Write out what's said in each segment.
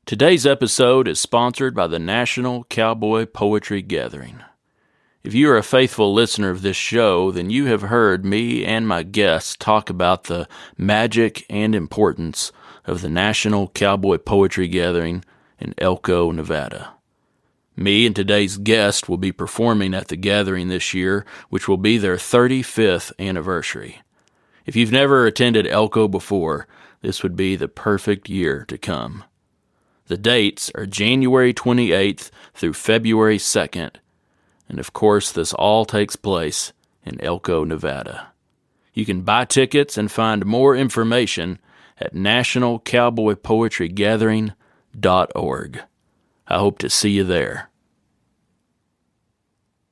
Today's episode is sponsored by the National Cowboy Poetry Gathering. If you are a faithful listener of this show, then you have heard me and my guests talk about the magic and importance of the National Cowboy Poetry Gathering in Elko, Nevada. Me and today's guest will be performing at the gathering this year, which will be their 35th anniversary. If you've never attended Elko before, this would be the perfect year to come. The dates are January 28th through February 2nd, and of course this all takes place in Elko, Nevada. You can buy tickets and find more information at nationalcowboypoetrygathering.org. I hope to see you there.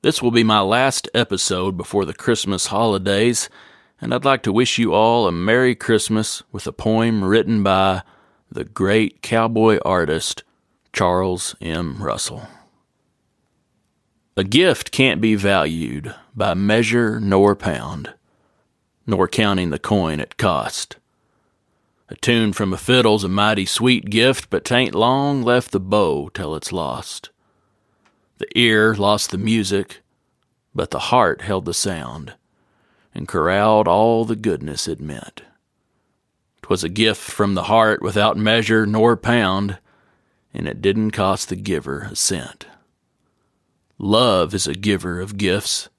This will be my last episode before the Christmas holidays, and I'd like to wish you all a Merry Christmas with a poem written by the great cowboy artist Charles M. Russell. A gift can't be valued by measure nor pound, nor counting the coin it cost. A tune from a fiddle's a mighty sweet gift, but 'tain't long left the bow till it's lost. The ear lost the music, but the heart held the sound, and corralled all the goodness it meant. 'Twas a gift from the heart without measure nor pound, and it didn't cost the giver a cent. Love is a giver of gifts,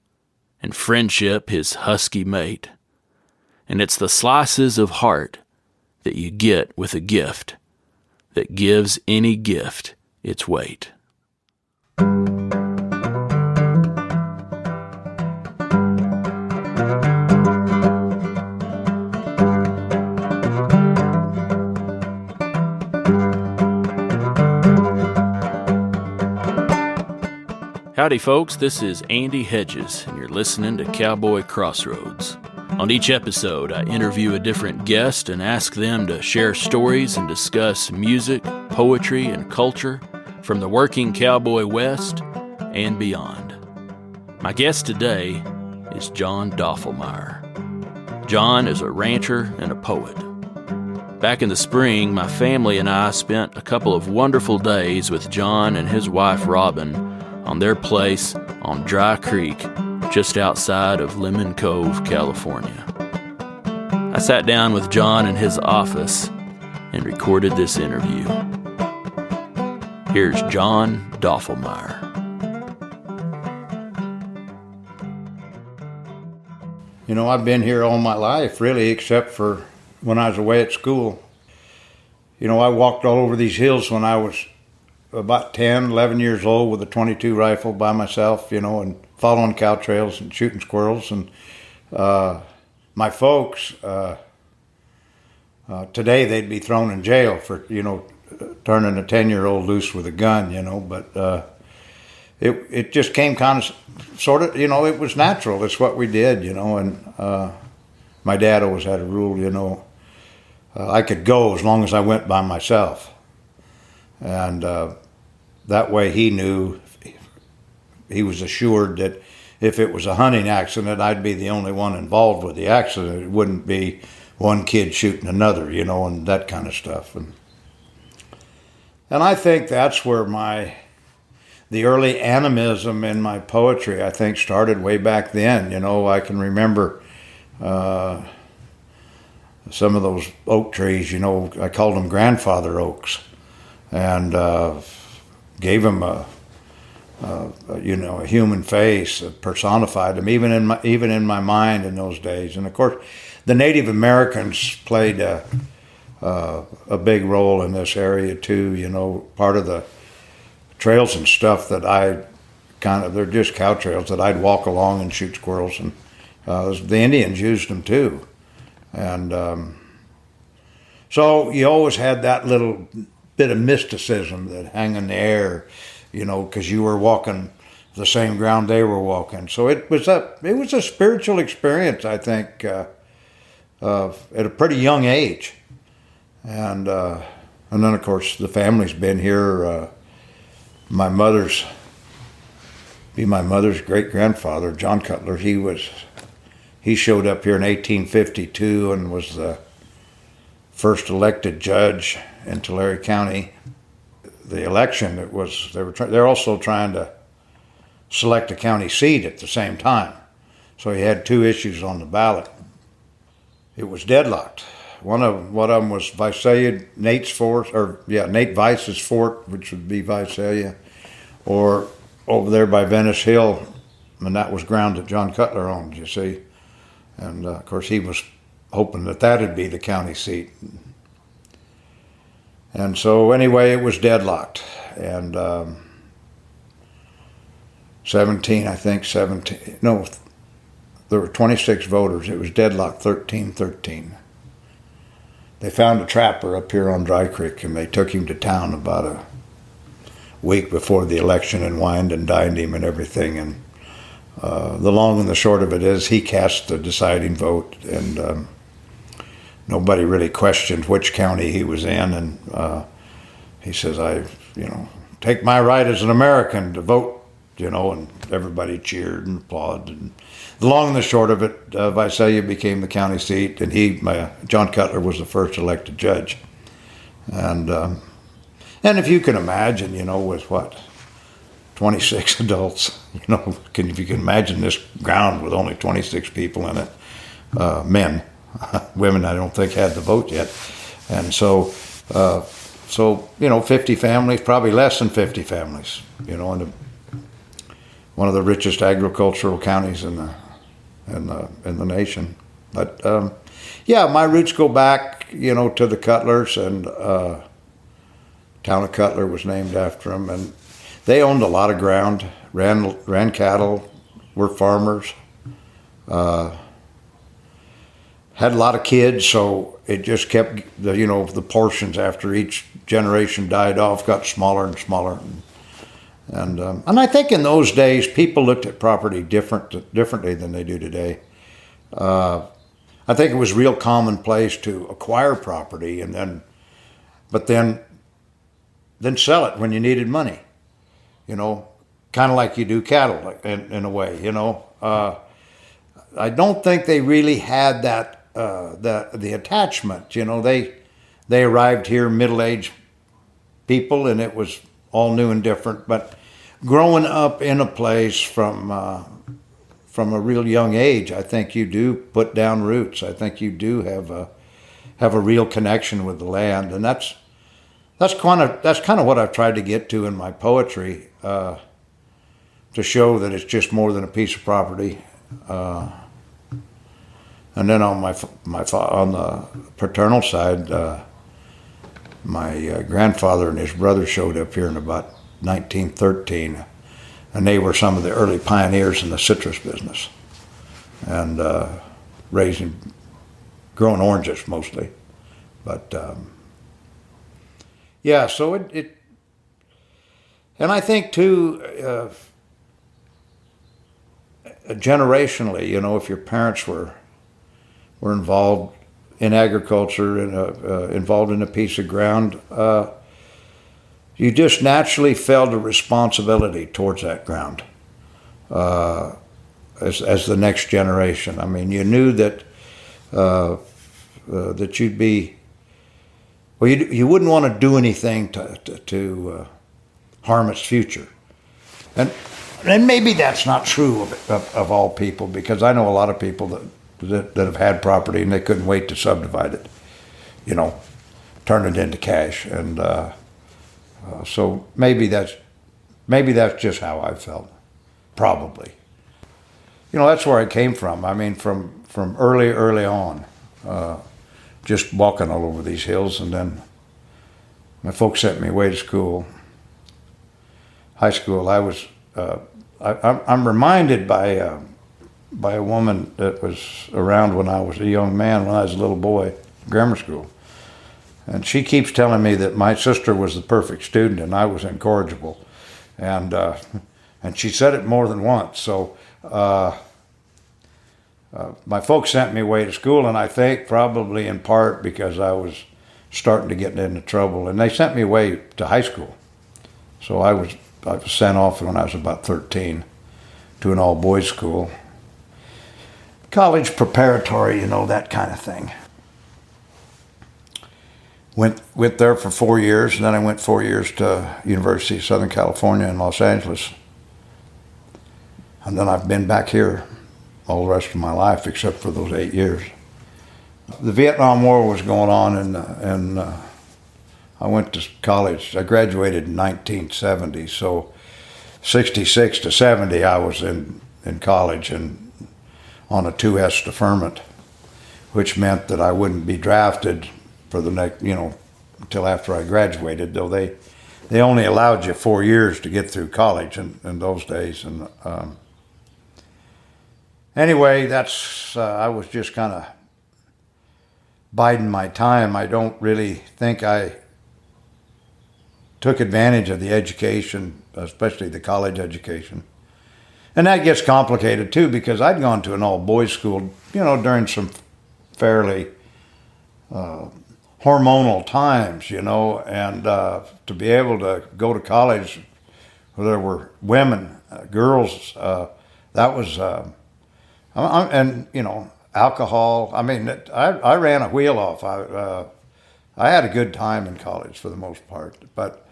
and friendship his husky mate, and it's the slices of heart that you get with a gift that gives any gift its weight. Howdy folks, this is Andy Hedges, and you're listening to Cowboy Crossroads. On each episode, I interview a different guest and ask them to share stories and discuss music, poetry, and culture from the working cowboy west and beyond. My guest today is John Dofflemyer. John is a rancher and a poet. Back in the spring, my family and I spent a couple of wonderful days with John and his wife Robin on their place on Dry Creek, just outside of Lemon Cove, California. I sat down with John in his office and recorded this interview. Here's John Dofflemyer. You know, I've been here all my life, really, except for when I was away at school. You know, I walked all over these hills when I was about 10, 11 years old with a .22 rifle by myself, you know, and following cow trails and shooting squirrels. And my folks, today they'd be thrown in jail for, you know, turning a 10-year-old loose with a gun, you know, but it just came kind of, sort of, you know, it was natural. It's what we did, you know, and my dad always had a rule, you know, I could go as long as I went by myself. And that way he knew, he was assured that if it was a hunting accident, I'd be the only one involved with the accident. It wouldn't be one kid shooting another, you know, and that kind of stuff. And I think that's where the early animism in my poetry, I think, started way back then. You know, I can remember some of those oak trees, you know, I called them grandfather oaks. And gave him a human face, personified him, even in my mind in those days. And of course, the Native Americans played a big role in this area too. You know, part of the trails and stuff that they're just cow trails that I'd walk along and shoot squirrels, and the Indians used them too. And so you always had that little bit of mysticism that hang in the air, you know, because you were walking the same ground they were walking. So it was a spiritual experience, I think, at a pretty young age. And then of course the family's been here. My mother's great grandfather, John Cutler, he showed up here in 1852 and was the first elected judge in Tulare County. the election, they're also trying to select a county seat at the same time. So he had two issues on the ballot. It was deadlocked. One of them was Visalia, Nate Vice's fort, which would be Visalia, or over there by Venice Hill, and that was ground that John Cutler owned, you see. And of course he was hoping that that'd be the county seat. And so anyway, it was deadlocked. And 17, there were 26 voters. It was deadlocked 13-13. They found a trapper up here on Dry Creek, and they took him to town about a week before the election and wined and dined him and everything. And the long and the short of it is he cast the deciding vote, and nobody really questioned which county he was in. And he says, I take my right as an American to vote, and everybody cheered and applauded. And the long and the short of it, Visalia became the county seat, and John Cutler was the first elected judge. And if you can imagine, with 26 adults, if you can imagine this ground with only 26 people in it, men, women I don't think had the vote yet. And so 50 families, probably less than 50 families, in one of the richest agricultural counties in the nation. But my roots go back, to the Cutlers, and town of Cutler was named after them, and they owned a lot of ground, ran cattle, were farmers, had a lot of kids, so it just kept the portions after each generation died off got smaller and smaller. And I think in those days people looked at property differently than they do today. I think it was real commonplace to acquire property but then sell it when you needed money. Kind of like you do cattle in a way. I don't think they really had that the attachment. They arrived here middle-aged people, and it was all new and different. But growing up in a place from a real young age, I think you do put down roots. I think you do have a real connection with the land, and that's kind of what I've tried to get to in my poetry, to show that it's just more than a piece of property. And then on on the paternal side, my grandfather and his brother showed up here in about 1913, and they were some of the early pioneers in the citrus business, and growing oranges mostly. But so it and I think too, generationally, if your parents were involved in agriculture and involved in a piece of ground, you just naturally felt a responsibility towards that ground as the next generation. I mean, you knew that that you'd be. Well, you wouldn't want to do anything to harm its future, and maybe that's not true of all people, because I know a lot of people that have had property and they couldn't wait to subdivide it, turn it into cash, and so maybe that's just how I felt, probably. That's where I came from. I mean, from early on. Just walking all over these hills, and then my folks sent me away to school, high school. I'm reminded by a woman that was around when I was a young man, when I was a little boy, grammar school, and she keeps telling me that my sister was the perfect student and I was incorrigible, and she said it more than once. So. My folks sent me away to school, and I think probably in part because I was starting to get into trouble, and they sent me away to high school. So I was sent off when I was about 13 to an all-boys school. College preparatory, that kind of thing. Went there for 4 years, and then I went 4 years to University of Southern California in Los Angeles. And then I've been back here all the rest of my life, except for those 8 years. The Vietnam War was going on, and I went to college. I graduated in 1970, so 66 to 70 I was in college and on a 2S deferment, which meant that I wouldn't be drafted for the next, until after I graduated, though they only allowed you 4 years to get through college in those days. And anyway, I was just kind of biding my time. I don't really think I took advantage of the education, especially the college education. And that gets complicated too, because I'd gone to an all-boys school, during some fairly hormonal times, and to be able to go to college where there were women, girls, that was, alcohol. I mean, I ran a wheel off. I had a good time in college for the most part, but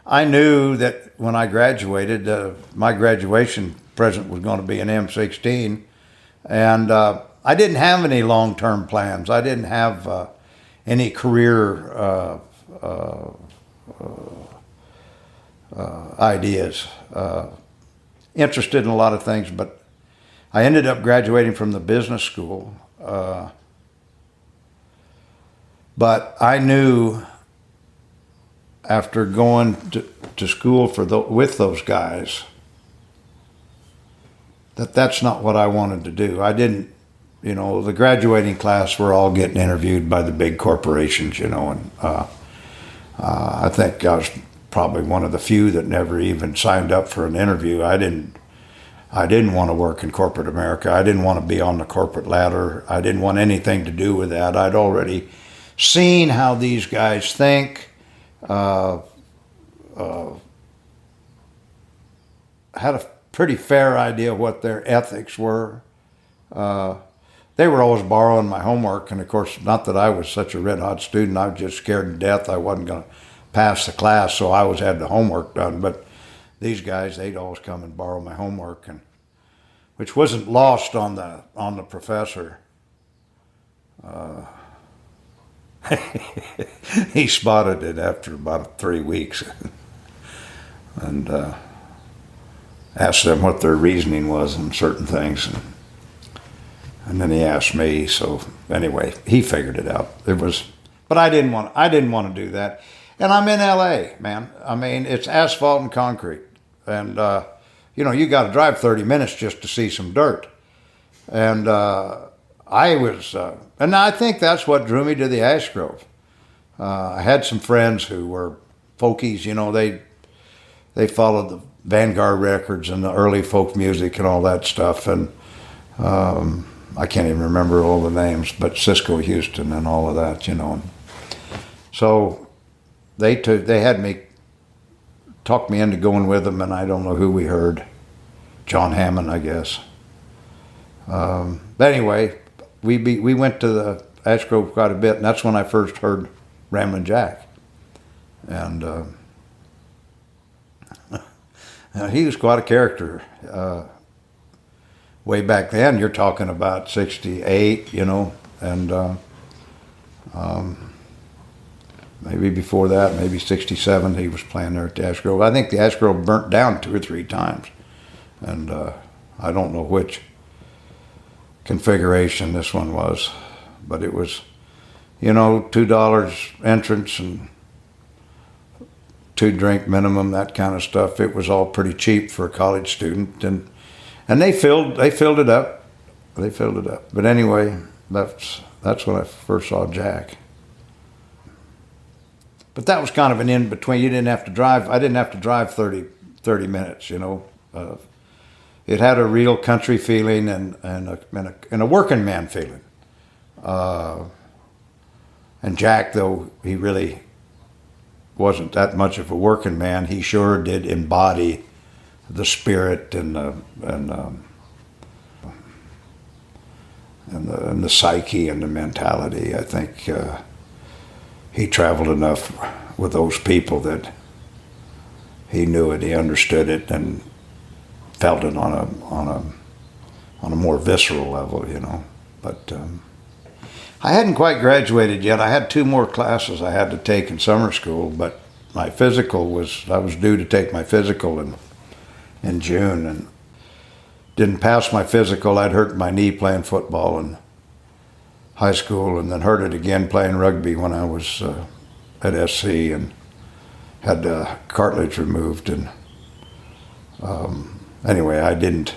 I knew that when I graduated, my graduation present was going to be an M16, and I didn't have any long-term plans. I didn't have any career ideas. Interested in a lot of things, but I ended up graduating from the business school. But I knew after going to school with those guys that's not what I wanted to do. I didn't, the graduating class were all getting interviewed by the big corporations, and I think I was probably one of the few that never even signed up for an interview. I didn't want to work in corporate America. I didn't want to be on the corporate ladder. I didn't want anything to do with that. I'd already seen how these guys think, had a pretty fair idea what their ethics were. They were always borrowing my homework, and of course, not that I was such a red-hot student. I was just scared to death I wasn't going to pass the class, so I always had the homework done. But these guys, they'd always come and borrow my homework, and which wasn't lost on the professor. He spotted it after about 3 weeks, and asked them what their reasoning was on certain things, and then he asked me. So anyway, he figured it out. But I didn't want to do that. And I'm in L.A., man. I mean, it's asphalt and concrete. And, you got to drive 30 minutes just to see some dirt. And and I think that's what drew me to the Ash Grove. I had some friends who were folkies, they followed the Vanguard records and the early folk music and all that stuff. And I can't even remember all the names, but Cisco Houston and all of that, So they had me, talked me into going with them, and I don't know who we heard. John Hammond, I guess. But anyway, we went to the Ash Grove quite a bit, and that's when I first heard Ramblin' Jack. And he was quite a character. Way back then, you're talking about 68, and maybe before that, maybe 67, he was playing there at the Ash Grove. I think the Ash Grove burnt down 2 or 3 times, and I don't know which configuration this one was, but it was, $2 entrance and 2 drink minimum, that kind of stuff. It was all pretty cheap for a college student, and they filled it up. They filled it up. But anyway, that's when I first saw Jack. But that was kind of an in between. You didn't have to drive. I didn't have to drive 30 minutes. It had a real country feeling and a working man feeling. And Jack, though he really wasn't that much of a working man, he sure did embody the spirit and the psyche and the mentality. I think he traveled enough with those people that he knew it, he understood it, and felt it on a more visceral level, you know. But I hadn't quite graduated yet. I had 2 more classes I had to take in summer school, but my physical I was due to take my physical in June, and didn't pass my physical. I'd hurt my knee playing football in high school, and then hurt it again playing rugby when I was at SC, and had cartilage removed. And anyway, I didn't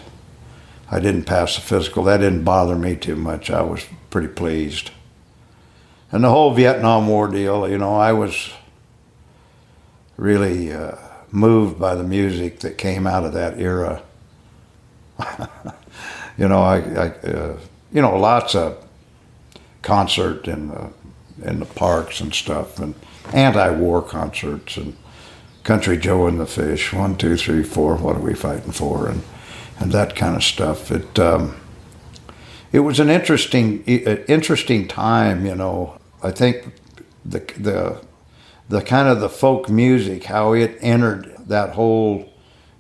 pass the physical. That didn't bother me too much. I was pretty pleased. And the whole Vietnam War deal, you know, I was really moved by the music that came out of that era. You know, you know, lots of concert in the parks and stuff, and anti-war concerts, and Country Joe and the Fish, 1, 2, 3, 4, what are we fighting for, and that kind of stuff. It was an interesting time, you know. I think the kind of the folk music, how it entered that whole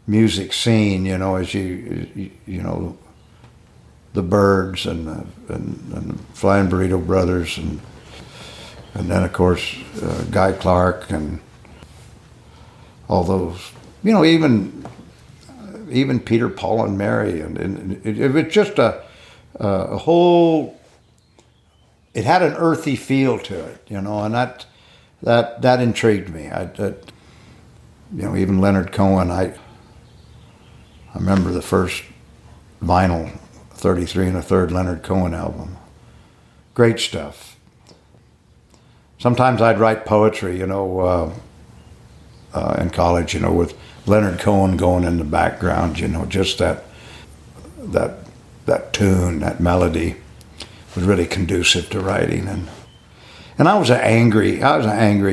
music scene, you know, as you know, the Byrds and the Flying Burrito Brothers, and then of course Guy Clark and all those, you know, even Peter, Paul, and Mary, and it was just a whole. It had an earthy feel to it, you know, and that intrigued me. You know, even Leonard Cohen. I remember the first vinyl, 33 1/3 Leonard Cohen album. Great stuff. Sometimes I'd write poetry, you know, in college, you know, with Leonard Cohen going in the background, you know, just that tune, that melody was really conducive to writing. And I was an angry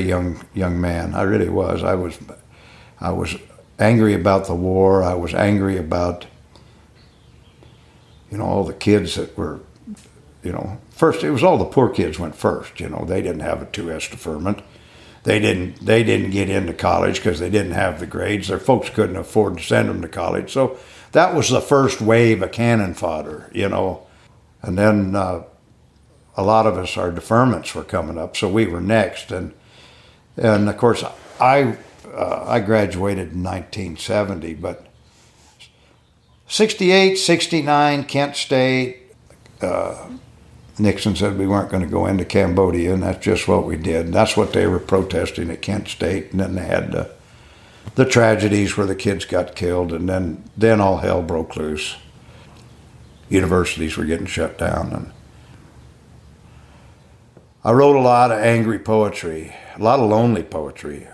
young man. I really was. I was angry about the war. I was angry about, you know, all the kids that were, you know, first it was all the poor kids went first. You know, they didn't have a 2S deferment. They didn't get into college because they didn't have the grades. Their folks couldn't afford to send them to college. So that was the first wave of cannon fodder, you know. And then a lot of us, our deferments were coming up, so we were next. And of course, I graduated in 1970, but 68, 69, Kent State, Nixon said we weren't going to go into Cambodia, and that's just what we did. That's what they were protesting at Kent State, and then they had the tragedies where the kids got killed, and then all hell broke loose. Universities were getting shut down, and I wrote a lot of angry poetry, a lot of lonely poetry.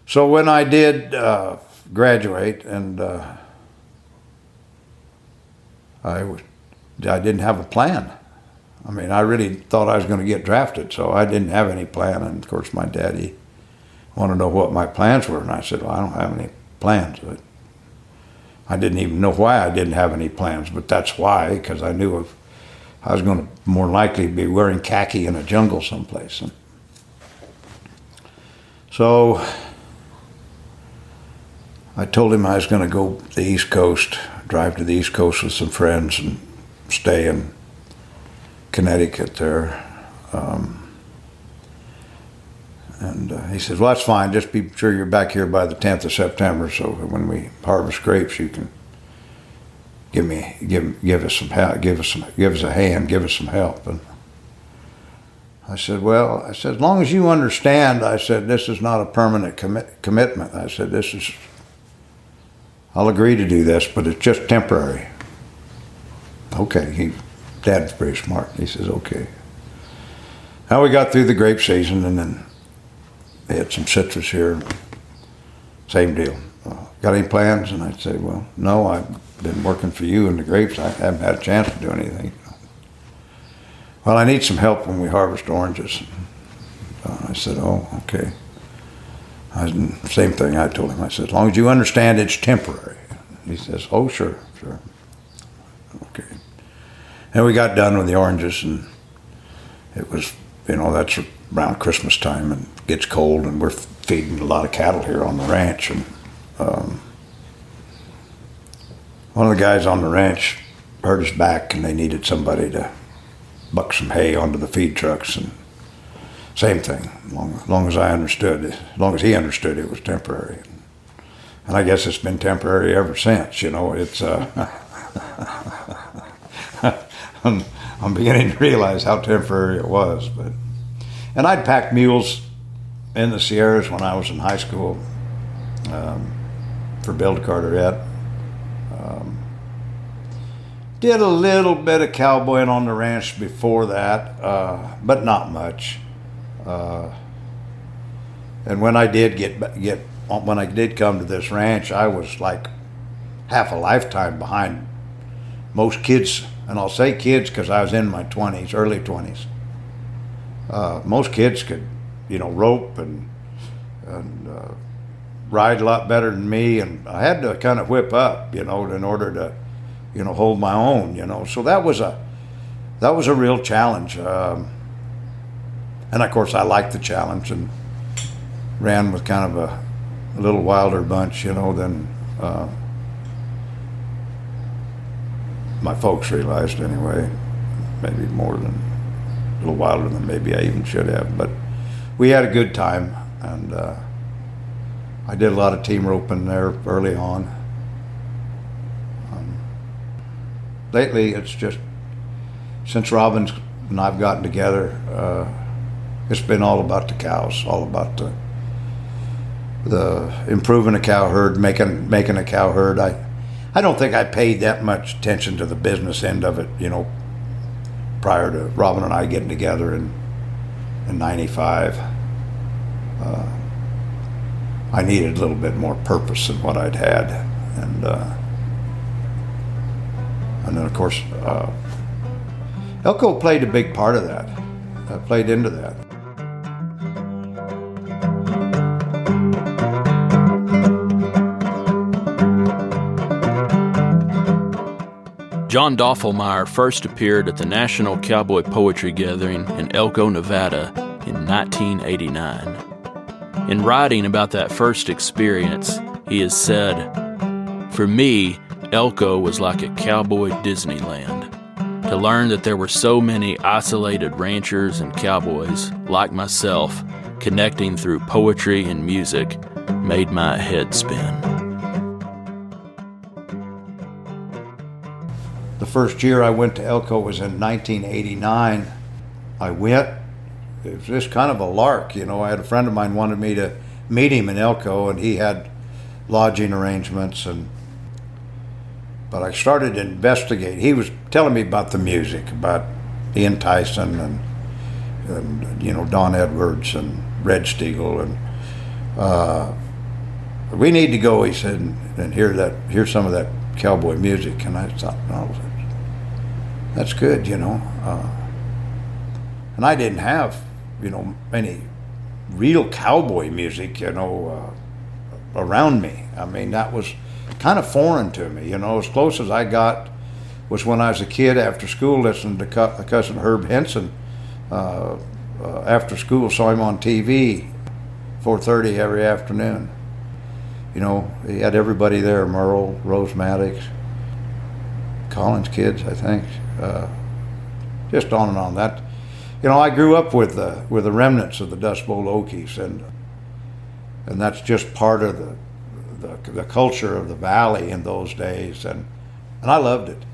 So when I did graduate, and I didn't have a plan. I mean, I really thought I was going to get drafted, so I didn't have any plan. And of course, my daddy wanted to know what my plans were, and I said, well, I don't have any plans. But I didn't even know why I didn't have any plans, but that's why, because I knew I was going to more likely be wearing khaki in a jungle someplace. And so I told him I was going to go to the East Coast, drive to the East Coast with some friends, and stay in Connecticut there. And he says, well, that's fine. Just be sure you're back here by the 10th of September, so when we harvest grapes, you can give us some help, give us a hand, give us some help. And I said, well, as long as you understand, I said, this is not a permanent commitment. I said, I'll agree to do this, but it's just temporary. Okay, Dad's pretty smart. He says, okay. Now we got through the grape season, and then they had some citrus here. Same deal. Got any plans? And I'd say, well, no, I've been working for you in the grapes. I haven't had a chance to do anything. Well, I need some help when we harvest oranges. I said, oh, okay. Same thing I told him. I said, as long as you understand it's temporary. He says, oh, sure. Okay. And we got done with the oranges, and it that's around Christmas time and it gets cold, and we're feeding a lot of cattle here on the ranch. And one of the guys on the ranch hurt his back, and they needed somebody to buck some hay onto the feed trucks. And same thing, as long as I understood it, as long as he understood it was temporary. And I guess it's been temporary ever since. It's I'm beginning to realize how temporary it was. And I'd pack mules in the Sierras when I was in high school for Bill Carteret. Did a little bit of cowboying on the ranch before that, but not much. And when I did when I did come to this ranch, I was like half a lifetime behind most kids, and I'll say kids because I was in my 20s, early 20s. Most kids could, rope and ride a lot better than me, and I had to kind of whip up, in order to, hold my own, So that was a real challenge, and of course I liked the challenge and ran with kind of a little wilder bunch, than my folks realized anyway. Maybe more than a little wilder than maybe I even should have. But we had a good time, and I did a lot of team roping there early on. Lately, it's just since Robin and I've gotten together, it's been all about the cows, all about the improving a cow herd, making a cow herd. I don't think I paid that much attention to the business end of it, prior to Robin and I getting together in '95. I needed a little bit more purpose than what I'd had, and then of course Elko played a big part of that. Played into that. John Dofflemyer first appeared at the National Cowboy Poetry Gathering in Elko, Nevada in 1989. In writing about that first experience, he has said, "For me, Elko was like a cowboy Disneyland. To learn that there were so many isolated ranchers and cowboys, like myself, connecting through poetry and music made my head spin." The first year I went to Elko was in 1989. I went, it was just kind of a lark, I had a friend of mine wanted me to meet him in Elko, and he had lodging arrangements, but I started to investigate. He was telling me about the music, about Ian Tyson and Don Edwards and Red Steagall, and we need to go, he said, and hear some of that cowboy music. And I thought, no, that's good, and I didn't have, any real cowboy music, around me. I mean, that was kind of foreign to me, as close as I got was when I was a kid after school listening to cousin Herb Henson. After school, saw him on TV, 4:30 every afternoon. He had everybody there, Merle, Rose Maddox, Collins kids, I think, just on and on. That, I grew up with the remnants of the Dust Bowl Okies, and that's just part of the culture of the valley in those days, and I loved it.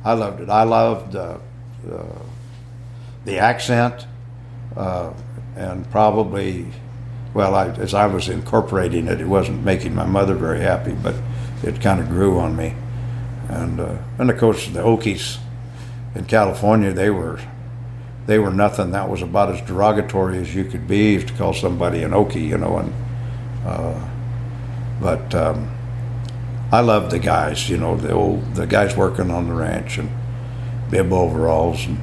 I loved the accent, and probably, as I was incorporating it, it wasn't making my mother very happy, but it kind of grew on me. And of course, the Okies in California, they were nothing. That was about as derogatory as you could be to call somebody an Okie, but I loved the guys, the guys working on the ranch and bib overalls, and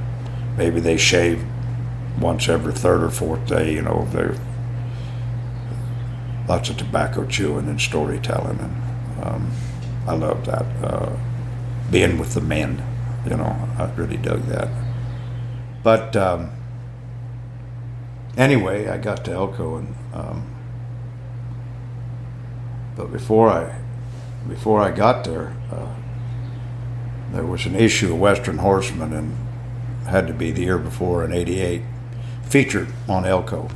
maybe they shaved once every third or fourth day, they're lots of tobacco chewing and storytelling, and I loved that. Being with the men, I really dug that. But Anyway, I got to Elko, and but before I got there, there was an issue of Western Horseman, and had to be the year before in '88, featured on Elko,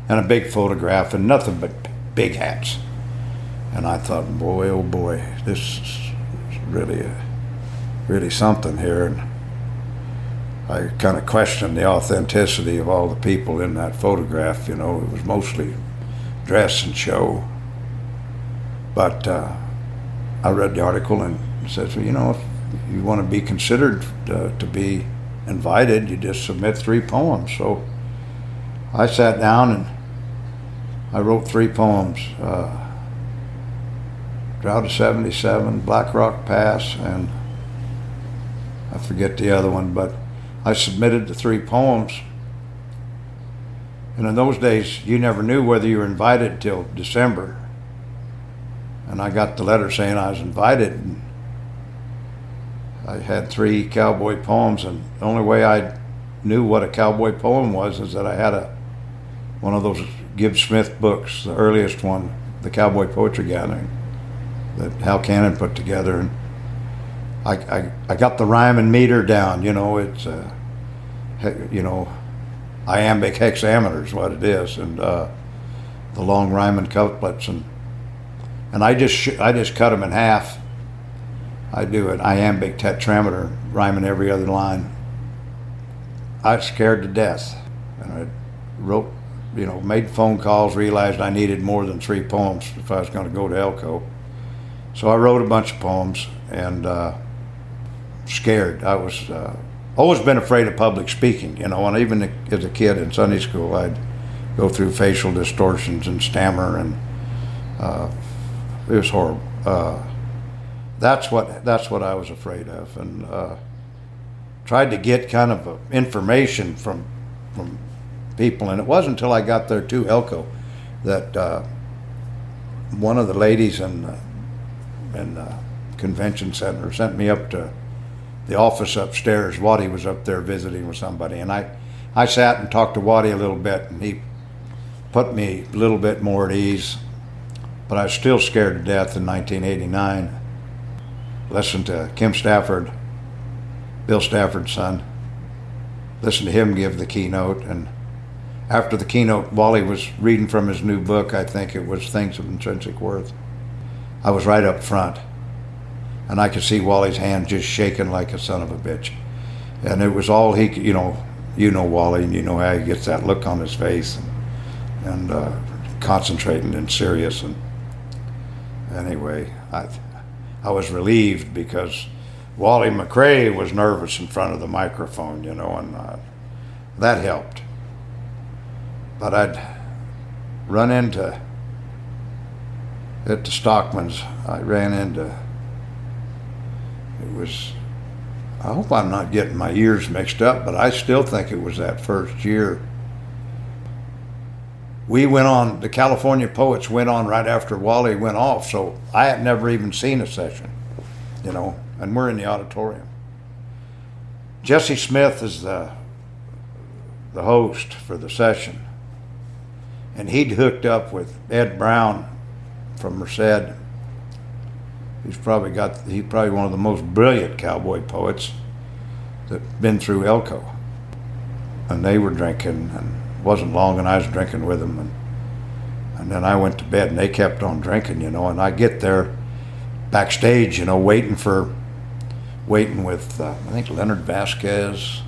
and a big photograph and nothing but big hats. And I thought, boy, oh boy, this is really something here. And I kind of questioned the authenticity of all the people in that photograph. It was mostly dress and show. But I read the article, and it says, well, if you want to be considered to be invited, you just submit 3 poems. So I sat down and I wrote 3 poems. Drought of 77, Black Rock Pass, and I forget the other one, but I submitted the 3 poems. And in those days, you never knew whether you were invited till December. And I got the letter saying I was invited, and I had 3 cowboy poems, and the only way I knew what a cowboy poem was is that I had one of those Gibbs Smith books, the earliest one, the Cowboy Poetry Gathering, that Hal Cannon put together, and I got the rhyme and meter down. It's iambic hexameter is what it is, and the long rhyme and couplets, and I just cut them in half. I do an iambic tetrameter, rhyming every other line. I was scared to death, and I wrote, made phone calls, realized I needed more than 3 poems if I was going to go to Elko. So I wrote a bunch of poems, and scared. I was always been afraid of public speaking, and even as a kid in Sunday school, I'd go through facial distortions and stammer, and it was horrible. That's what I was afraid of, and tried to get kind of information from people, and it wasn't until I got there to Elko that one of the ladies in the convention center sent me up to the office upstairs. Waddy was up there visiting with somebody, and I sat and talked to Waddy a little bit, and he put me a little bit more at ease, but I was still scared to death in 1989. Listened to Kim Stafford, Bill Stafford's son, listened to him give the keynote, and after the keynote, Wally was reading from his new book. I think it was Things of Intrinsic Worth. I was right up front, and I could see Wally's hand just shaking like a son of a bitch. And it was all he could, you know Wally, and you know how he gets that look on his face, and concentrating and serious. And anyway, I was relieved because Wally McRae was nervous in front of the microphone, and that helped. But I'd run into, at the Stockman's, I hope I'm not getting my years mixed up, but I still think it was that first year. The California Poets went on right after Wally went off, so I had never even seen a session, and we're in the auditorium. Jesse Smith is the host for the session, and he'd hooked up with Ed Brown from Merced. He's probably one of the most brilliant cowboy poets that's been through Elko. And they were drinking, and it wasn't long, and I was drinking with them, and then I went to bed, and they kept on drinking, and I get there backstage, waiting with I think Leonard Vasquez.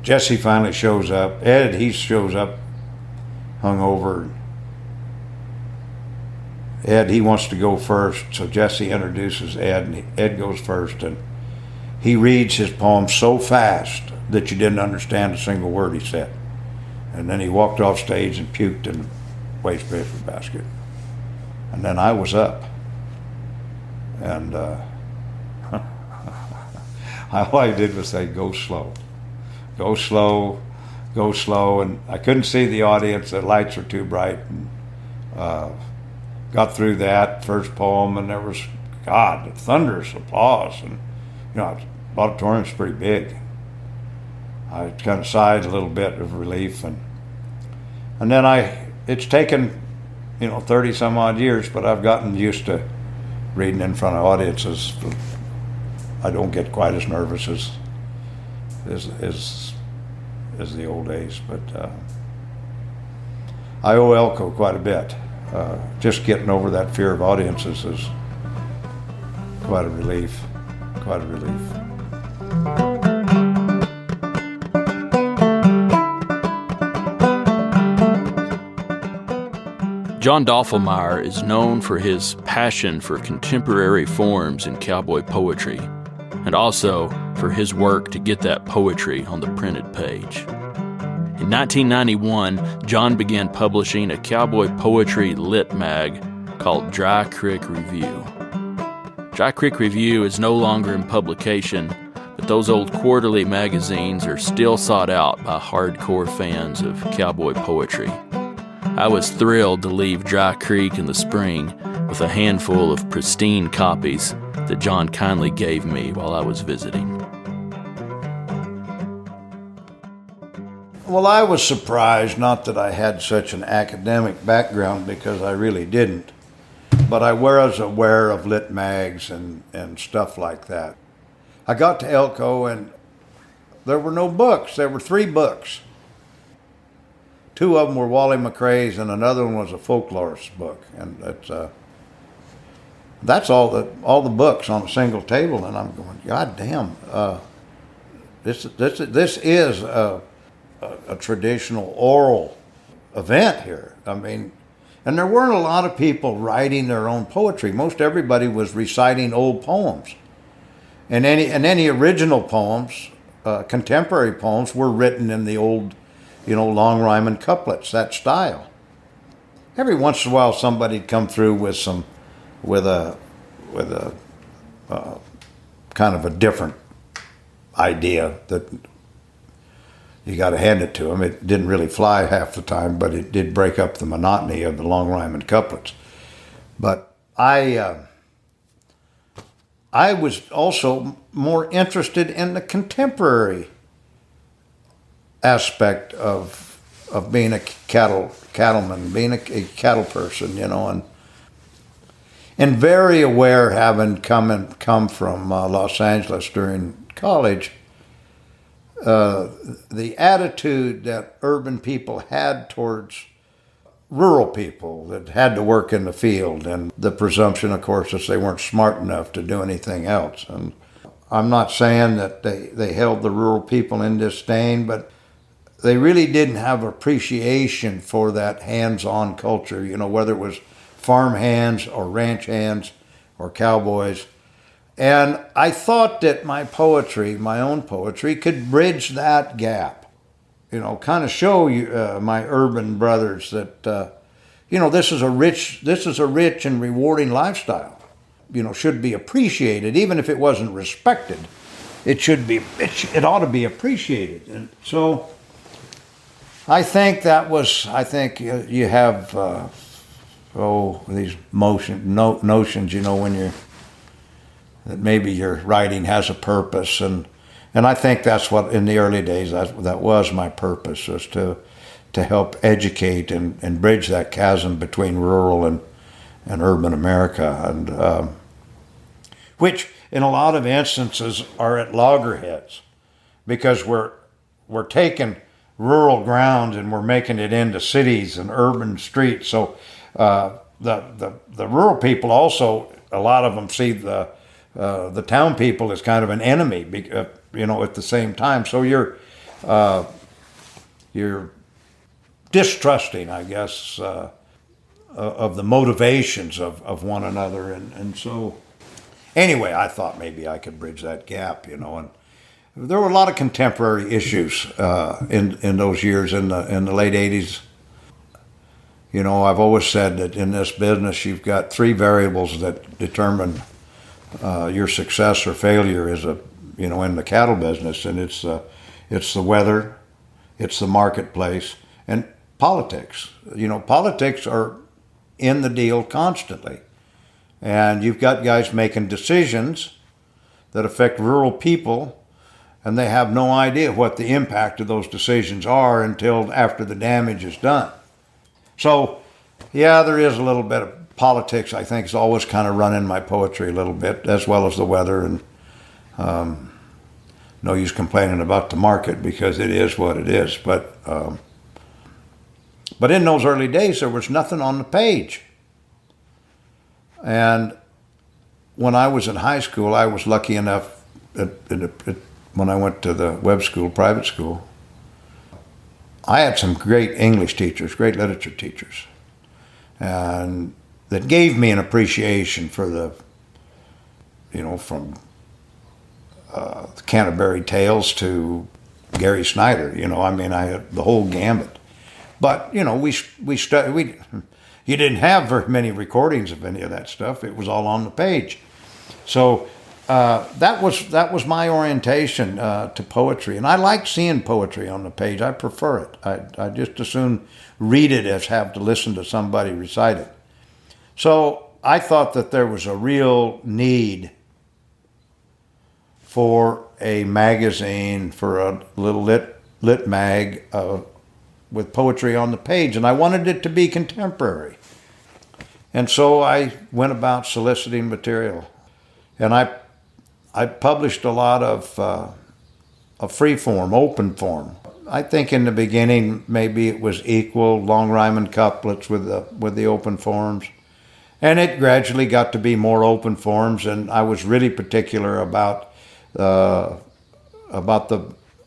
Jesse finally shows up. Ed, he shows up hungover. Ed, he wants to go first, so Jesse introduces Ed, and Ed goes first, and he reads his poem so fast that you didn't understand a single word he said. And then he walked off stage and puked in the wastepaper basket. And then I was up. And all I did was say, go slow. Go slow, go slow. And I couldn't see the audience, the lights were too bright. And got through that first poem, and there was, thunderous applause. And, the auditorium's pretty big. I kind of sighed a little bit of relief, and And then it's taken, 30 some odd years, but I've gotten used to reading in front of audiences. I don't get quite as nervous as the old days, but I owe Elko quite a bit. Just getting over that fear of audiences is quite a relief. Quite a relief. John Dofflemyer is known for his passion for contemporary forms in cowboy poetry, and also for his work to get that poetry on the printed page. In 1991, John began publishing a cowboy poetry lit mag called Dry Crik Review. Dry Crik Review is no longer in publication, but those old quarterly magazines are still sought out by hardcore fans of cowboy poetry. I was thrilled to leave Dry Crik in the spring with a handful of pristine copies that John kindly gave me while I was visiting. Well, I was surprised, not that I had such an academic background, because I really didn't, but I was aware of lit mags and stuff like that. I got to Elko and there were no books. There were 3 books. 2 of them were Wally McCrae's, and another one was a folklorist book. And that's all the books on a single table. And I'm going, God damn, this is a traditional oral event here. I mean, and there weren't a lot of people writing their own poetry. Most everybody was reciting old poems, and any original poems, contemporary poems, were written in the old, long rhyming couplets, that style. Every once in a while, somebody'd come through with a kind of a different idea that you got to hand it to them. It didn't really fly half the time, but it did break up the monotony of the long rhyming couplets. But I was also more interested in the contemporary aspect of being a cattleman, being a cattle person, and very aware, having come from Los Angeles during college, the attitude that urban people had towards rural people that had to work in the field, and the presumption, of course, that they weren't smart enough to do anything else. And I'm not saying that they held the rural people in disdain, but they really didn't have appreciation for that hands-on culture, whether it was farm hands or ranch hands or cowboys. And I thought that my own poetry, could bridge that gap, kind of show you, my urban brothers, that, this is a rich and rewarding lifestyle, should be appreciated, even if it wasn't respected. It ought to be appreciated. And so I think you have, these notions, when that maybe your writing has a purpose, and I think that's what, in the early days, that was my purpose, was to help educate and bridge that chasm between rural and urban America, and which in a lot of instances are at loggerheads, because we're taking rural ground and we're making it into cities and urban streets. So the rural people also, a lot of them see the town people as kind of an enemy, at the same time. So you're distrusting, I guess, of the motivations of one another, and so anyway, I thought maybe I could bridge that gap, and there were a lot of contemporary issues in those years, in the late 80s. I've always said that in this business you've got 3 variables that determine your success or failure in the cattle business, and it's the weather, it's the marketplace, and politics. Politics are in the deal constantly, and you've got guys making decisions that affect rural people, and they have no idea what the impact of those decisions are until after the damage is done. So, yeah, there is a little bit of politics, I think, is always kind of running my poetry a little bit, as well as the weather. And no use complaining about the market because it is what it is. But in those early days, there was nothing on the page. And when I was in high school, I was lucky enough, when I went to the web school, private school, I had some great English teachers, great literature teachers, and that gave me an appreciation for from the Canterbury Tales to Gary Snyder. I had the whole gambit. But you didn't have very many recordings of any of that stuff. It was all on the page. So that was my orientation to poetry, and I like seeing poetry on the page. I prefer it. I just as soon read it as have to listen to somebody recite it. So I thought that there was a real need for a magazine, for a little lit mag with poetry on the page, and I wanted it to be contemporary. And so I went about soliciting material, and I published a lot of free form, open form. I think in the beginning maybe it was equal, long rhyming couplets with the open forms, and it gradually got to be more open forms. And I was really particular about the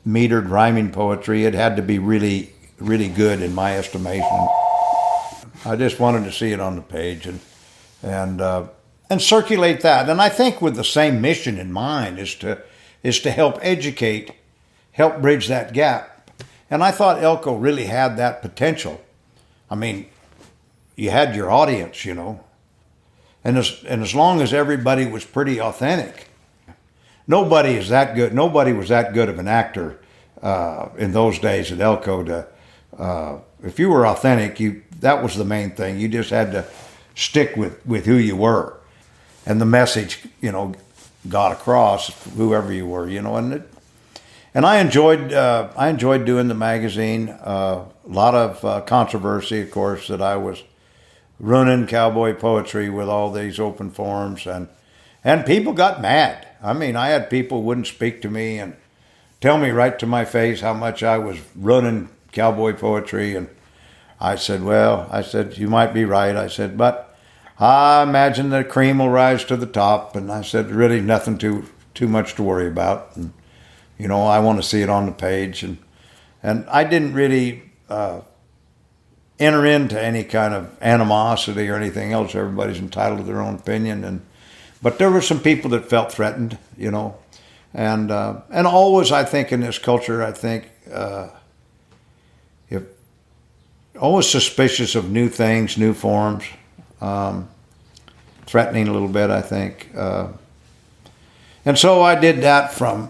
metered rhyming poetry. It had to be really, really good in my estimation. I just wanted to see it on the page and circulate that. And I think with the same mission in mind is to help educate, help bridge that gap. And I thought Elko really had that potential. I mean, you had your audience, and as long as everybody was pretty authentic. Nobody is that good. Nobody was that good of an actor in those days at Elko. If you were authentic, that was the main thing. You just had to stick with who you were, and the message, got across whoever you were, and I enjoyed doing the magazine. A lot of controversy, of course, that I was ruining cowboy poetry with all these open forms, and people got mad. I mean, I had people who wouldn't speak to me and tell me right to my face how much I was ruining cowboy poetry. And I said, you might be right. I said, but I imagine the cream will rise to the top. And I said, really nothing too much to worry about. And, I want to see it on the page. And I didn't really enter into any kind of animosity or anything else. Everybody's entitled to their own opinion. But there were some people that felt threatened, and always, I think, in this culture, always suspicious of new things, new forms, threatening a little bit, I think. And so I did that from,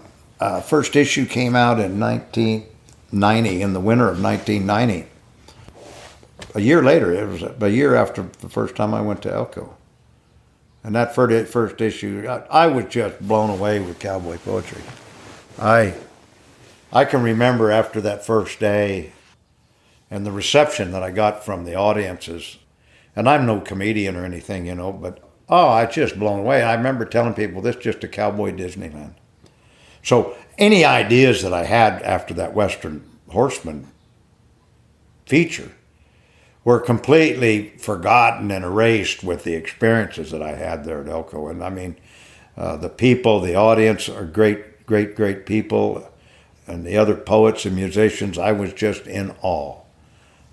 first issue came out in 1990, in the winter of 1990. A year later, it was a year after the first time I went to Elko. And that first issue, I was just blown away with cowboy poetry. I can remember after that first day and the reception that I got from the audiences. And I'm no comedian or anything, but I just blown away. I remember telling people this is just a cowboy Disneyland. So any ideas that I had after that Western Horseman feature were completely forgotten and erased with the experiences that I had there at Elko. And I mean, the people, the audience are great, great, great people. And the other poets and musicians, I was just in awe.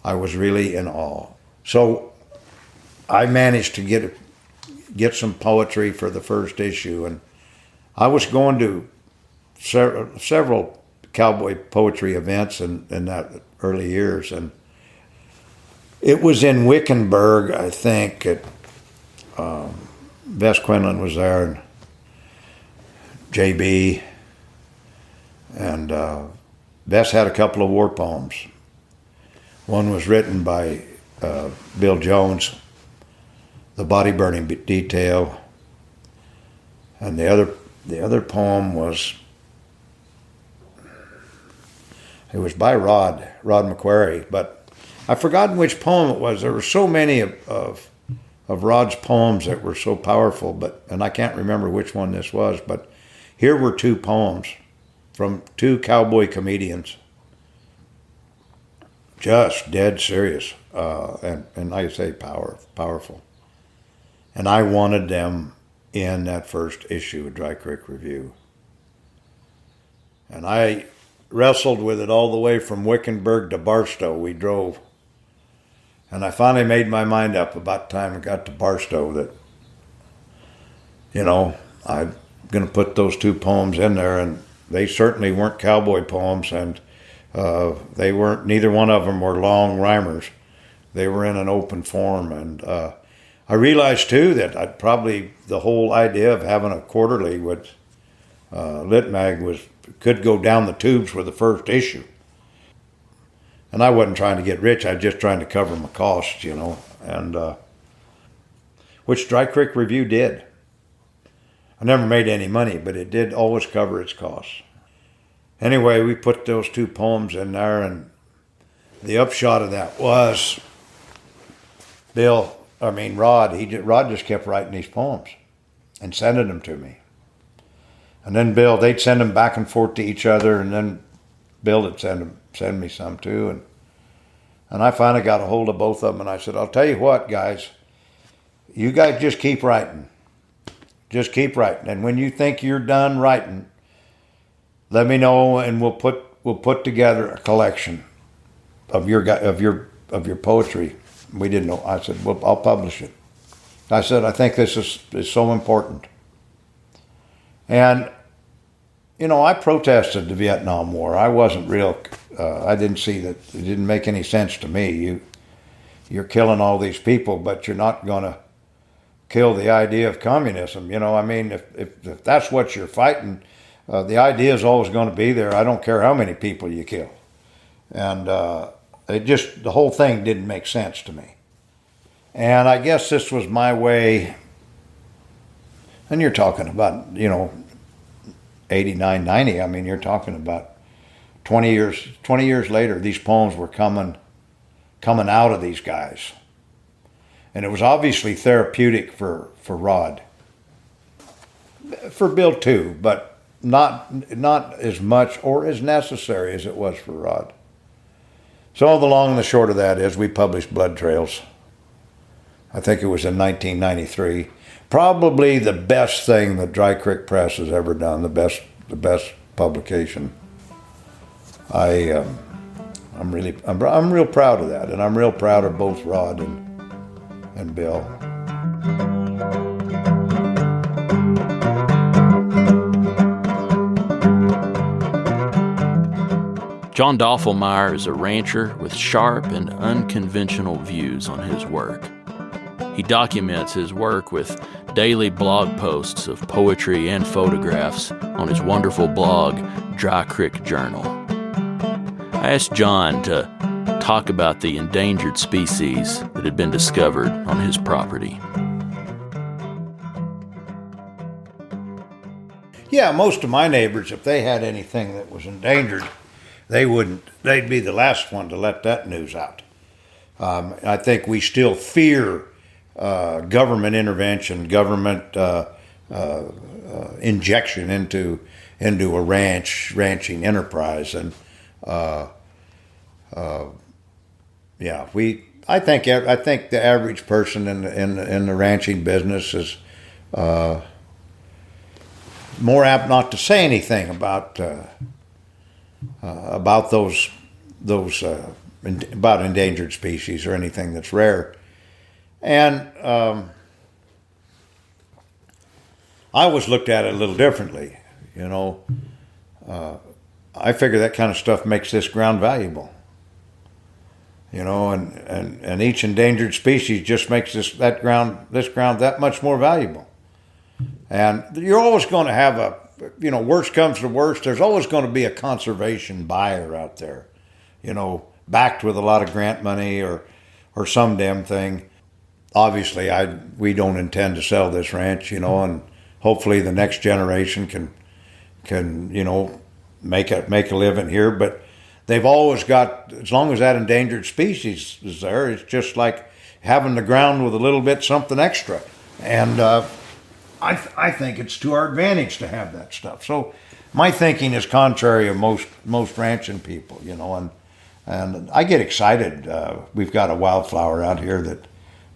I was really in awe. So I managed to get some poetry for the first issue. And I was going to several cowboy poetry events in that early years. And it was in Wickenburg, I think. Bess Quinlan was there, and J.B. And Bess had a couple of war poems. One was written by Bill Jones, The Body Burning Detail, and the other poem was by Rod McQuarrie, but I've forgotten which poem it was. There were so many of Rod's poems that were so powerful, and I can't remember which one this was, but here were two poems from two cowboy comedians. Just dead serious, and I say powerful. And I wanted them in that first issue of Dry Crik Review. And I wrestled with it all the way from Wickenburg to Barstow. We drove. And I finally made my mind up about the time I got to Barstow that, I'm going to put those two poems in there. And they certainly weren't cowboy poems, and they weren't, neither one of them were long rhymers. They were in an open form. And I realized, too, that the whole idea of having a quarterly with Lit Mag could go down the tubes with the first issue. And I wasn't trying to get rich. I was just trying to cover my costs, and which Dry Crik Review did. I never made any money, but it did always cover its costs. Anyway, we put those two poems in there, and the upshot of that was Rod just kept writing these poems and sending them to me. And then they'd send them back and forth to each other, and then Bill would send me some too. And I finally got a hold of both of them, and I said, I'll tell you what, guys, you guys just keep writing. Just keep writing. And when you think you're done writing, let me know, and we'll put together a collection of your poetry. We didn't know. I said, well, I'll publish it. I said, I think this is so important. And, I protested the Vietnam War. I wasn't I didn't see that. It didn't make any sense to me. You're killing all these people, but you're not going to kill the idea of communism. If that's what you're fighting, the idea is always going to be there. I don't care how many people you kill. And the whole thing didn't make sense to me. And I guess this was my way. And you're talking about, 89, 90. You're talking about 20 years later, these poems were coming out of these guys. And it was obviously therapeutic for Rod. For Bill too, but not as much or as necessary as it was for Rod. So the long and the short of that is we published Blood Trails. I think it was in 1993. Probably the best thing that Dry Crik Press has ever done. The best publication. I'm real proud of that, and I'm real proud of both Rod and Bill. John Dofflemyer is a rancher with sharp and unconventional views on his work. He documents his work with daily blog posts of poetry and photographs on his wonderful blog, Dry Crik Journal. I asked John to talk about the endangered species that had been discovered on his property. Yeah, most of my neighbors, if they had anything that was endangered, they'd be the last one to let that news out. I think we still fear government intervention, government injection into a ranching enterprise, and I think the average person in the ranching business is more apt not to say anything about those about endangered species or anything that's rare. And I always looked at it a little differently. I figure that kind of stuff makes this ground valuable. And each endangered species just makes this ground that much more valuable. And you're always going to have worst comes to worst, there's always going to be a conservation buyer out there, backed with a lot of grant money or some damn thing. Obviously, we don't intend to sell this ranch, and hopefully the next generation can make a living here. But they've always got, as long as that endangered species is there, it's just like having the ground with a little bit something extra. And I think it's to our advantage to have that stuff. So my thinking is contrary of most ranching people, and I get excited. We've got a wildflower out here that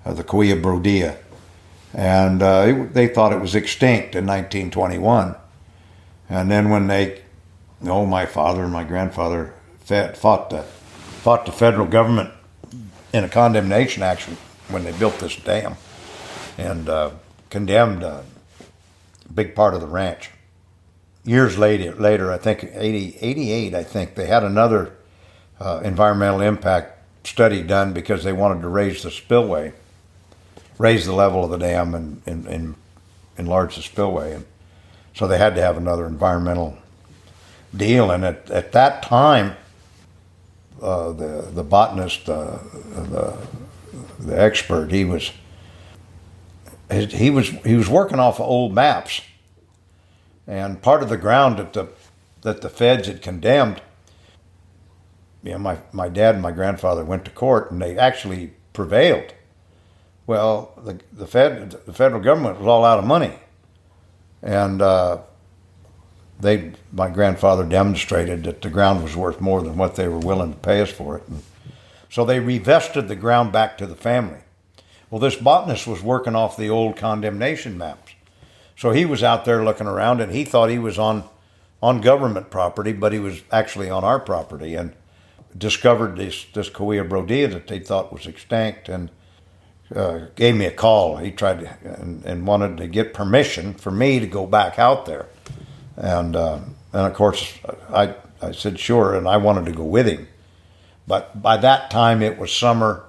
the Coia brodea, and they thought it was extinct in 1921. And then when my father and my grandfather fought the federal government in a condemnation action when they built this dam, and condemned a big part of the ranch. Years later, I think 88, I think, they had another environmental impact study done because they wanted to raise the spillway, raise the level of the dam and enlarge the spillway. And so they had to have another environmental deal. And at that time, the botanist, the expert, he was working off of old maps, and part of the ground that the feds had condemned. My dad and my grandfather went to court, and they actually prevailed. Well, the federal government was all out of money, and my grandfather demonstrated that the ground was worth more than what they were willing to pay us for it, and so they revested the ground back to the family. Well, this botanist was working off the old condemnation maps. So he was out there looking around, and he thought he was on government property, but he was actually on our property, and discovered this Coia brodea that they thought was extinct, and gave me a call. He tried to, and wanted to get permission for me to go back out there. And of course, I said sure, and I wanted to go with him. But by that time, it was summer,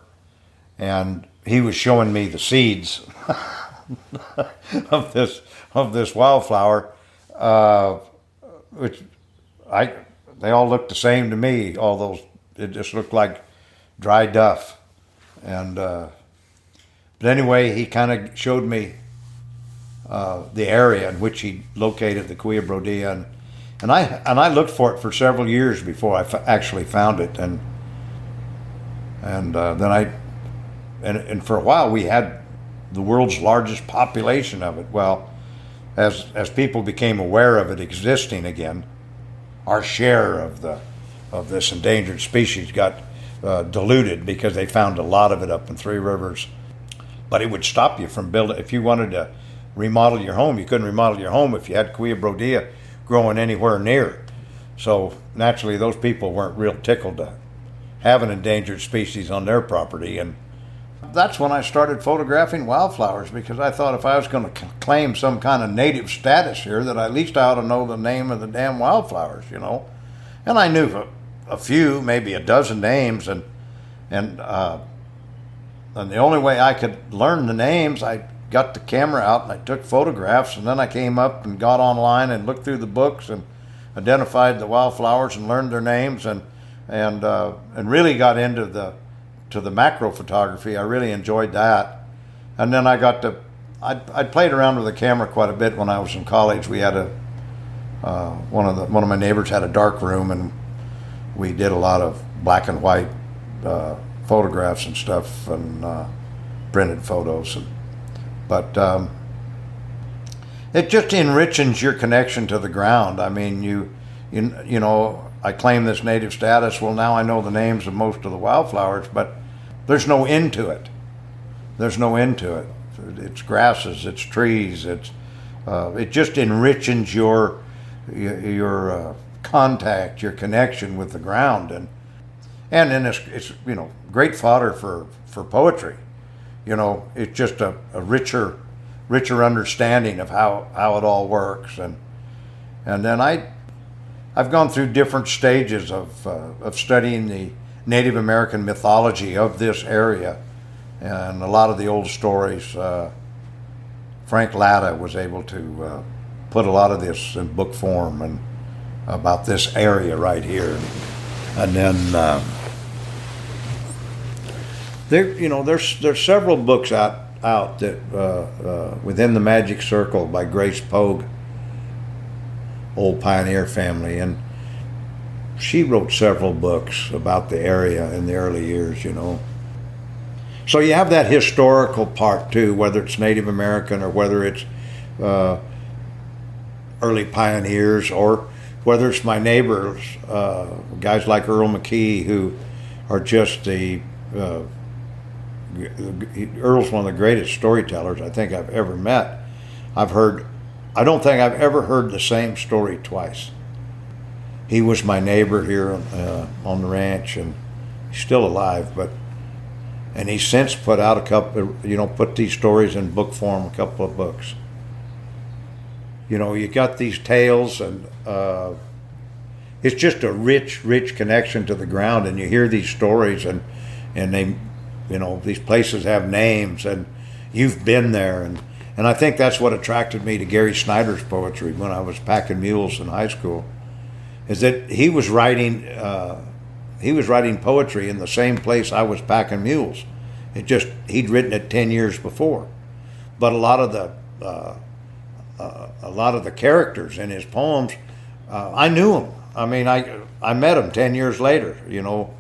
and he was showing me the seeds of this wildflower, which they all looked the same to me. All those, it just looked like dry duff. And but anyway, he kind of showed me the area in which he located the Coia brodea, and I looked for it for several years before I actually found it, and then for a while we had the world's largest population of it. Well, as people became aware of it existing again, our share of this endangered species got diluted because they found a lot of it up in Three Rivers. But it would stop you from building. If you wanted to remodel your home, you couldn't remodel your home if you had Coia brodea growing anywhere near. So naturally, those people weren't real tickled to have an endangered species on their property. And that's when I started photographing wildflowers, because I thought if I was going to claim some kind of native status here, that at least I ought to know the name of the damn wildflowers, And I knew a few, maybe a dozen names, and the only way I could learn the names, I got the camera out and I took photographs, and then I came up and got online and looked through the books and identified the wildflowers and learned their names, and really got into the macro photography. I really enjoyed that. And then I played around with the camera quite a bit when I was in college. We had one of my neighbors had a dark room, and we did a lot of black and white photographs and stuff, and printed photos. But it just enriches your connection to the ground. I mean, you I claim this native status. Well, now I know the names of most of the wildflowers, but there's no end to it. There's no end to it. It's grasses, it's trees, it just enriches your contact, your connection with the ground, and then it's great fodder for poetry. It's just a richer understanding of how it all works, and then I've gone through different stages of studying the Native American mythology of this area, and a lot of the old stories. Frank Latta was able to put a lot of this in book form, and about this area right here. And then there's several books out that Within the Magic Circle by Grace Pogue, old pioneer family, and she wrote several books about the area in the early years, you know. So you have that historical part too, whether it's Native American or whether it's early pioneers, or whether it's my neighbors, guys like Earl McKee, who are just Earl's one of the greatest storytellers I think I've ever met. I don't think I've ever heard the same story twice. He was my neighbor here on the ranch, and he's still alive, and he's since put out put these stories in book form, a couple of books. You know, you got these tales, and it's just a rich connection to the ground, and you hear these stories, and they, you know, these places have names, and you've been there, and I think that's what attracted me to Gary Snyder's poetry when I was packing mules in high school, is that he was writing poetry in the same place I was packing mules. He'd written it 10 years before, but a lot of the characters in his poems, I knew them. I mean, I met them 10 years later. You know,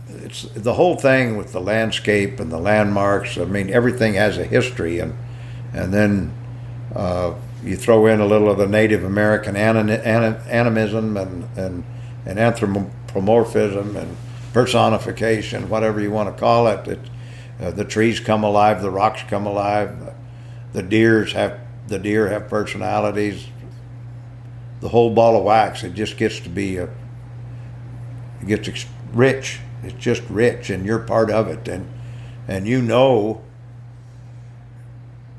it's the whole thing with the landscape and the landmarks. I mean, everything has a history, and then you throw in a little of the Native American animism and anthropomorphism and personification, whatever you want to call it. The trees come alive, the rocks come alive, the deer have personalities. The whole ball of wax. It just gets to be rich. It's just rich, and you're part of it, and you know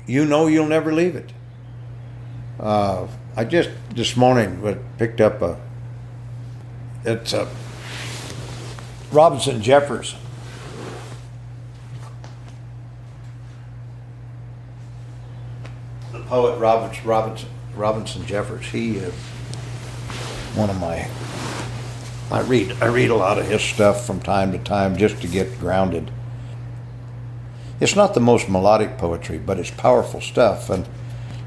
you'll never leave it. I just this morning picked up it's Robinson Jeffers. The poet Robinson Jeffers. He one of my. I read a lot of his stuff from time to time just to get grounded. It's not the most melodic poetry, but it's powerful stuff. And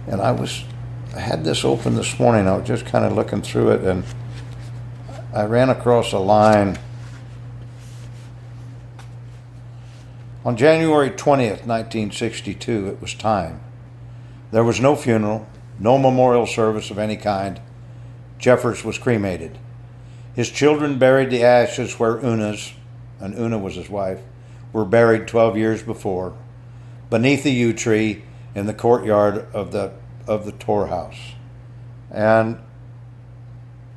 I had this open this morning. I was just kind of looking through it, and I ran across a line. On January 20th, 1962, it was time. There was no funeral, no memorial service of any kind. Jeffers was cremated. His children buried the ashes where Una's, and Una was his wife, were buried 12 years before, beneath the yew tree in the courtyard of the Tor House. And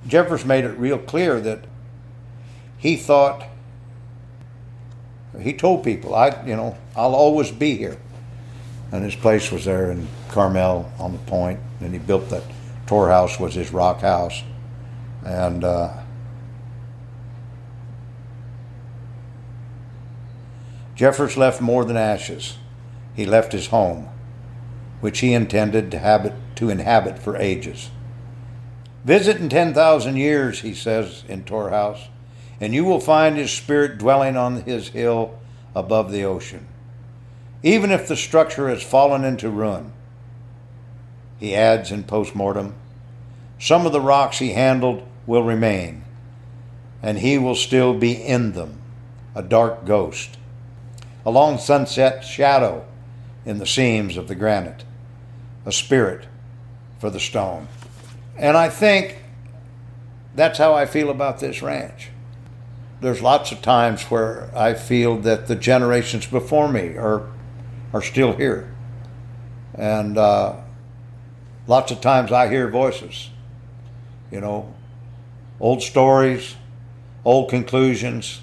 Jeffers made it real clear that he told people, I'll always be here. And his place was there in Carmel on the Point, and he built that Tor House, was his rock house. And Jeffers left more than ashes. He left his home, which he intended to inhabit for ages. Visit in 10,000 years, he says in Tor House, and you will find his spirit dwelling on his hill above the ocean. Even if the structure has fallen into ruin, he adds in postmortem, some of the rocks he handled will remain, and he will still be in them, a dark ghost, a long sunset shadow in the seams of the granite, a spirit for the stone. And I think that's how I feel about this ranch. There's lots of times where I feel that the generations before me are still here. And lots of times I hear voices, old stories, old conclusions,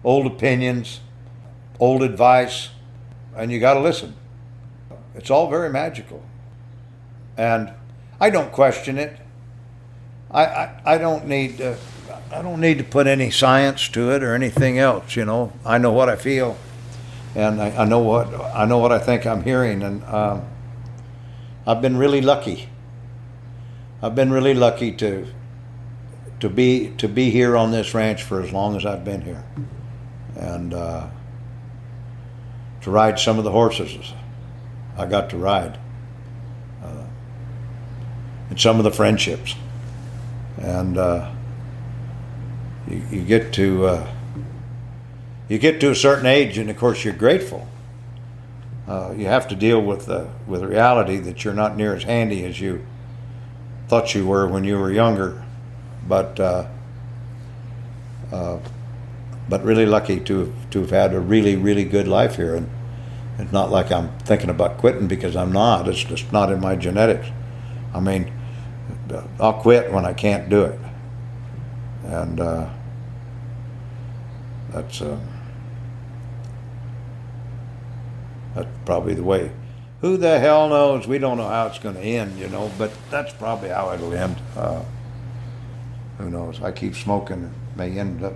old opinions, old advice, and you got to listen. It's all very magical. And I don't question it. I don't need to put any science to it or anything else, I know what I feel, and I know what I think I'm hearing, and I've been really lucky. I've been really lucky to be here on this ranch for as long as I've been here, and to ride some of the horses I got to ride, and some of the friendships, and you get to a certain age, and of course you're grateful. You have to deal with the reality that you're not near as handy as you thought you were when you were younger, but really lucky to have had a really good life here. And it's not like I'm thinking about quitting, because I'm not. It's just not in my genetics. I mean, I'll quit when I can't do it, and that's probably the way. Who the hell knows? We don't know how it's going to end, but that's probably how it'll end. Who knows? I keep smoking. It may end up.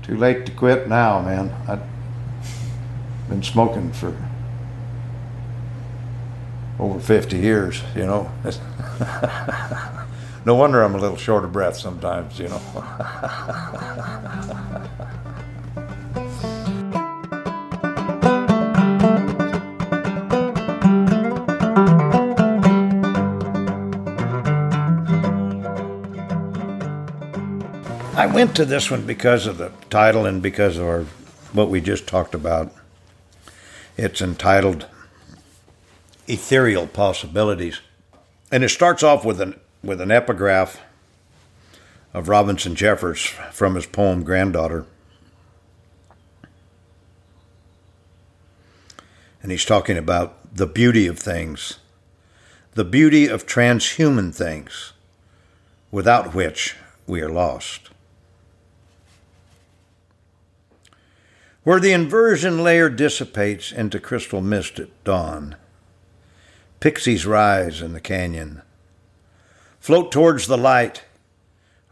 Too late to quit now, man. I've been smoking for over 50 years, No wonder I'm a little short of breath sometimes, I went to this one because of the title and because of what we just talked about. It's entitled Ethereal Possibilities. And it starts off with an epigraph of Robinson Jeffers from his poem Granddaughter. And he's talking about the beauty of things, the beauty of transhuman things, without which we are lost. Where the inversion layer dissipates into crystal mist at dawn, pixies rise in the canyon, float towards the light,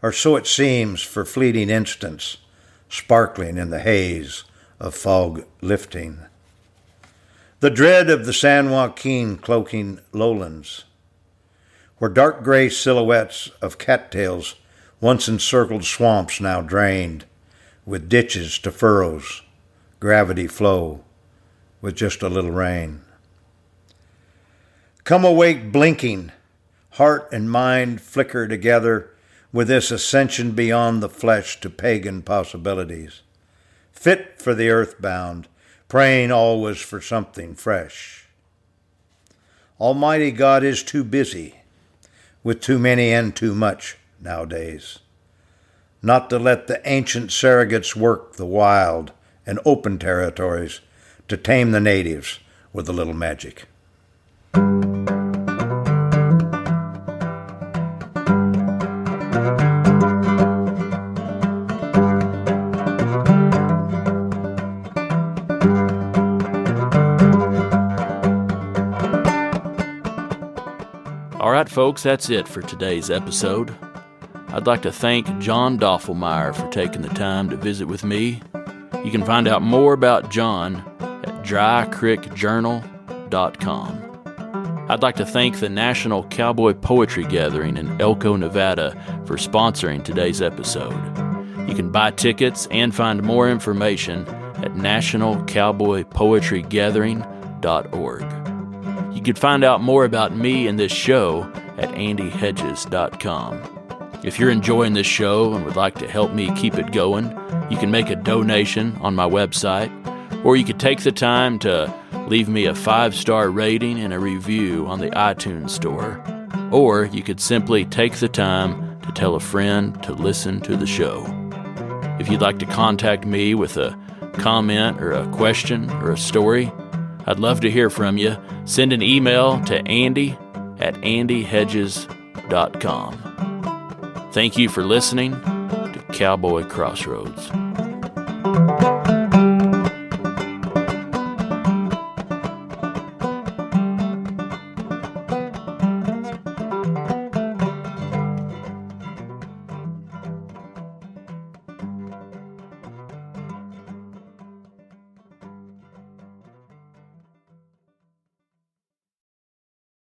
or so it seems for fleeting instants, sparkling in the haze of fog lifting. The dread of the San Joaquin cloaking lowlands, where dark gray silhouettes of cattails once encircled swamps now drained, with ditches to furrows, gravity flow with just a little rain. Come awake blinking, heart and mind flicker together with this ascension beyond the flesh to pagan possibilities, fit for the earthbound, praying always for something fresh. Almighty God is too busy with too many and too much nowadays, not to let the ancient surrogates work the wild and open territories to tame the natives with a little magic. All right, folks, that's it for today's episode. I'd like to thank John Dofflemyer for taking the time to visit with me. You can find out more about John at drycrickjournal.com. I'd like to thank the National Cowboy Poetry Gathering in Elko, Nevada for sponsoring today's episode. You can buy tickets and find more information at nationalcowboypoetrygathering.org. You can find out more about me and this show at andyhedges.com. If you're enjoying this show and would like to help me keep it going, you can make a donation on my website, or you could take the time to leave me a 5-star rating and a review on the iTunes store, or you could simply take the time to tell a friend to listen to the show. If you'd like to contact me with a comment or a question or a story, I'd love to hear from you. Send an email to andy@andyhedges.com. Thank you for listening to Cowboy Crossroads.